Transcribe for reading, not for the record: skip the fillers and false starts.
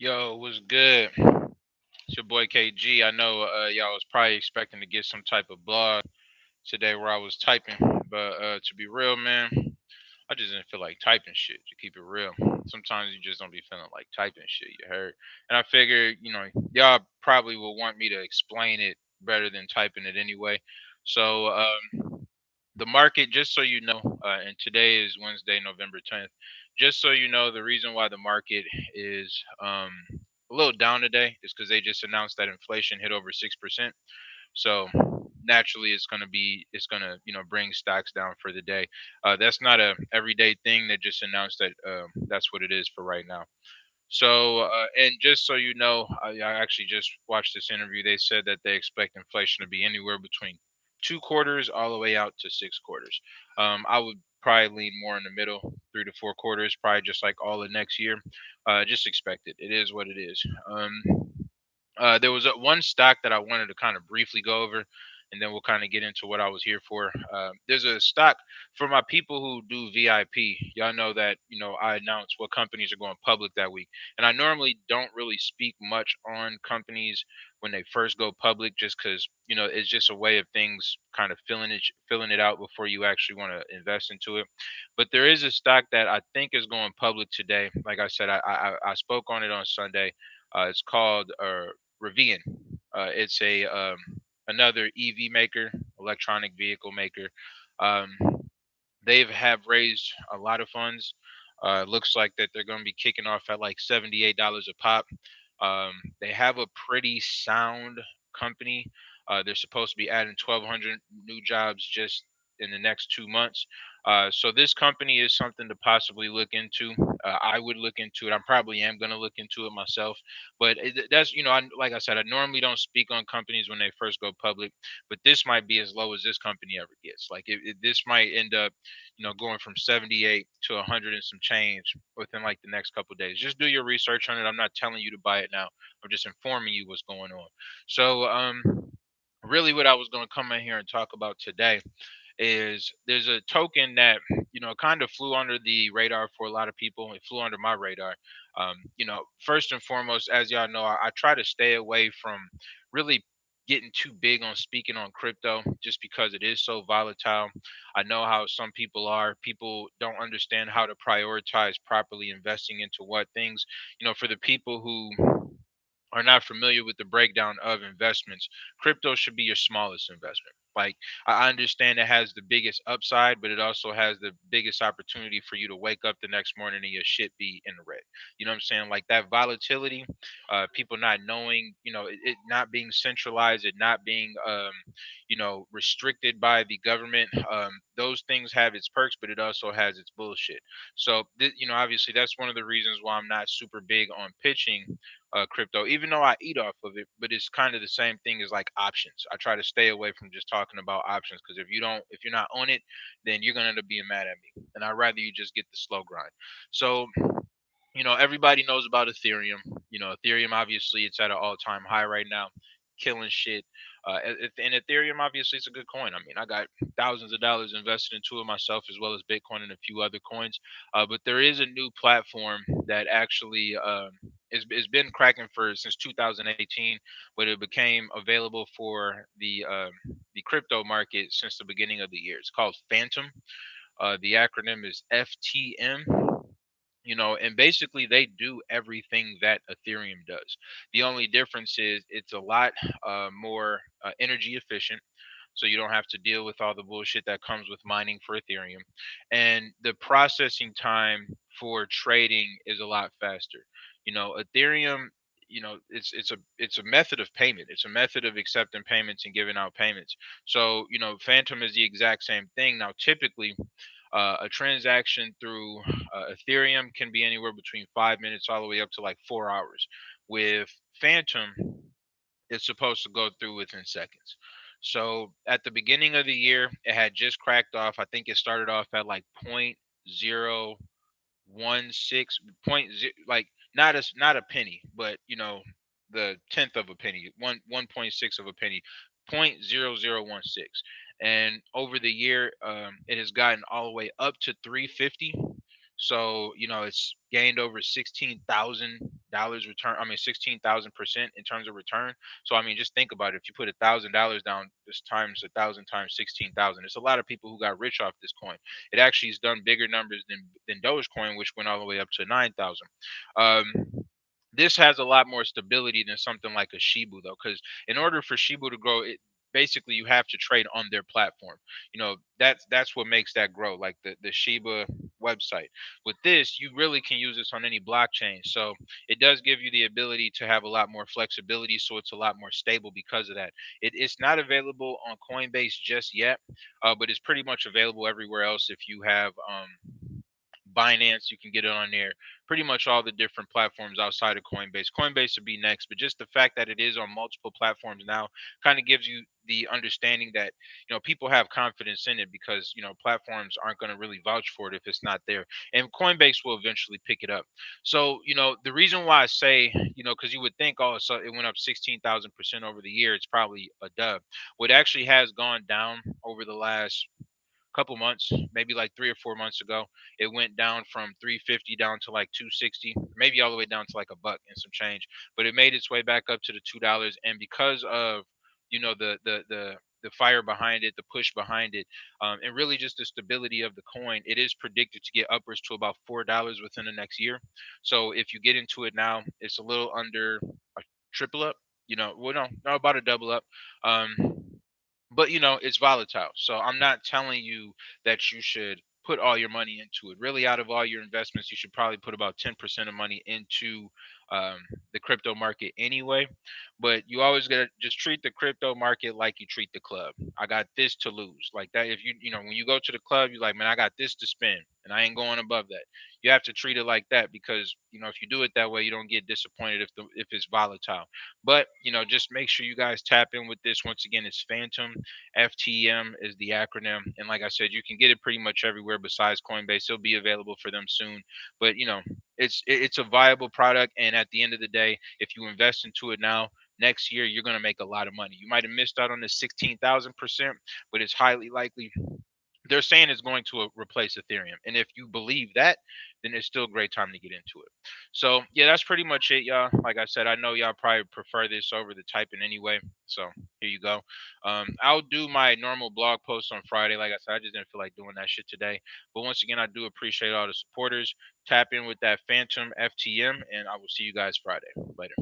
Yo, what's good? It's your boy KG. I know y'all was probably expecting to get some type of blog today where I was typing, but to be real, man, I just didn't feel like typing shit. To keep it real, sometimes you just don't be feeling like typing shit. You heard? And I figured, y'all probably will want me to explain it better than typing it anyway. So the market, just so you know, and today is Wednesday, November 10th. Just so you know, the reason why the market is a little down today is because they just announced that inflation hit over 6%. So naturally, it's gonna bring stocks down for the day. That's not a everyday thing. They just announced that that's what it is for right now. So, and just so you know, I actually just watched this interview. They said that they expect inflation to be anywhere between 2 quarters all the way out to 6 quarters. I would probably lean more in the middle, 3 to 4 quarters, probably just like all the next year. Just expect it. It is what it is. There was one stock that I wanted to kind of briefly go over, and then we'll kind of get into what I was here for. There's a stock for my people who do VIP. Y'all know that I announce what companies are going public that week, and I normally don't really speak much on companies when they first go public, just because it's just a way of things kind of filling it out before you actually want to invest into it. But there is a stock that I think is going public today. Like I said, I spoke on it on Sunday. It's called Rivian. It's a another EV maker, electronic vehicle maker. Um, they have raised a lot of funds. Looks like that they're going to be kicking off at like $78 a pop. They have a pretty sound company. They're supposed to be adding 1,200 new jobs just in the next 2 months. So this company is something to possibly look into. I would look into it. I probably am going to look into it myself. But that's like I said, I normally don't speak on companies when they first go public, but this might be as low as this company ever gets. Like this might end up going from 78 to 100 and some change within like the next couple of days. Just do your research on it. I'm not telling you to buy it now. I'm just informing you what's going on. So, really, what I was going to come in here and talk about today is there's a token that kind of flew under the radar for a lot of people. It flew under my radar. First and foremost, as y'all know, I try to stay away from really getting too big on speaking on crypto just because it is so volatile. I know how some people are. People don't understand how to prioritize properly investing into what things. For the people who are not familiar with the breakdown of investments, crypto should be your smallest investment. Like, I understand it has the biggest upside, but it also has the biggest opportunity for you to wake up the next morning and your shit be in the red. You know what I'm saying? Like that volatility, people not knowing, it not being centralized, it not being, restricted by the government. Those things have its perks, but it also has its bullshit. So, obviously, that's one of the reasons why I'm not super big on pitching crypto, even though I eat off of it. But it's kind of the same thing as like options. I try to stay away from just talking about options because if you're not on it, then you're gonna end up being mad at me, and I'd rather you just get the slow grind. So everybody knows about Ethereum. Ethereum, obviously, it's at an all-time high right now, killing shit. And Ethereum, obviously, it's a good coin. I mean, I got thousands of dollars invested into it myself, as well as Bitcoin and a few other coins. But there is a new platform that actually is been cracking for since 2018, but it became available for the crypto market since the beginning of the year. It's called Phantom. The acronym is FTM. And basically they do everything that Ethereum does. The only difference is it's a lot more energy efficient, so you don't have to deal with all the bullshit that comes with mining for Ethereum, and the processing time for trading is a lot faster. Ethereum, it's a method of payment. It's a method of accepting payments and giving out payments. So Phantom is the exact same thing. Now, typically a transaction through Ethereum can be anywhere between 5 minutes all the way up to like 4 hours. With Phantom, it's supposed to go through within seconds. So at the beginning of the year, it had just cracked off. I think it started off at like 0.016 like not a penny, but the tenth of a penny, 1.6 of a penny, 0.0016. And over the year, it has gotten all the way up to 350. So it's gained over $16,000 dollars return. I mean, 16,000% in terms of return. So I mean, just think about it. If you put $1,000 down, this times 1,000 times 16,000. It's a lot of people who got rich off this coin. It actually has done bigger numbers than Dogecoin, which went all the way up to 9,000. Um, this has a lot more stability than something like a Shibu though, because in order for Shibu to grow, it basically you have to trade on their platform. That's what makes that grow, like the Shiba website. With this, you really can use this on any blockchain. So it does give you the ability to have a lot more flexibility, so it's a lot more stable because of that. It's not available on Coinbase just yet, but it's pretty much available everywhere else. If you have Binance, you can get it on there. Pretty much all the different platforms outside of Coinbase. Coinbase would be next, but just the fact that it is on multiple platforms now kind of gives you the understanding that people have confidence in it, because platforms aren't going to really vouch for it if it's not there, and Coinbase will eventually pick it up. So the reason why I say, because you would think, oh, so it went up 16,000% over the year, it's probably a dub. What actually has gone down over the last couple months, maybe like 3 or 4 months ago, it went down from 350 down to like 260, maybe all the way down to like a buck and some change. But it made its way back up to the $2, and because of the fire behind it, the push behind it, and really just the stability of the coin, it is predicted to get upwards to about $4 within the next year. So if you get into it now, it's a little under a triple up. Well, no, about a double up. Um, but it's volatile, so I'm not telling you that you should put all your money into it. Really, out of all your investments, you should probably put about 10% of money into um, the crypto market anyway. But you always gotta just treat the crypto market like you treat the club. I got this to lose, like that. If when you go to the club, you're like, man, I got this to spend and I ain't going above that. You have to treat it like that, because if you do it that way, you don't get disappointed if it's volatile. But just make sure you guys tap in with this. Once again, it's Phantom. FTM is the acronym, and like I said, you can get it pretty much everywhere besides Coinbase. It'll be available for them soon. But it's a viable product, and at the end of the day, if you invest into it now, next year you're going to make a lot of money. You might have missed out on the 16,000%, but it's highly likely they're saying it's going to replace Ethereum. And if you believe that, then it's still a great time to get into it. So yeah, that's pretty much it, y'all. Like I said, I know y'all probably prefer this over the typing anyway. So here you go. I'll do my normal blog post on Friday. Like I said, I just didn't feel like doing that shit today. But once again, I do appreciate all the supporters. Tap in with that Phantom FTM, and I will see you guys Friday. Later.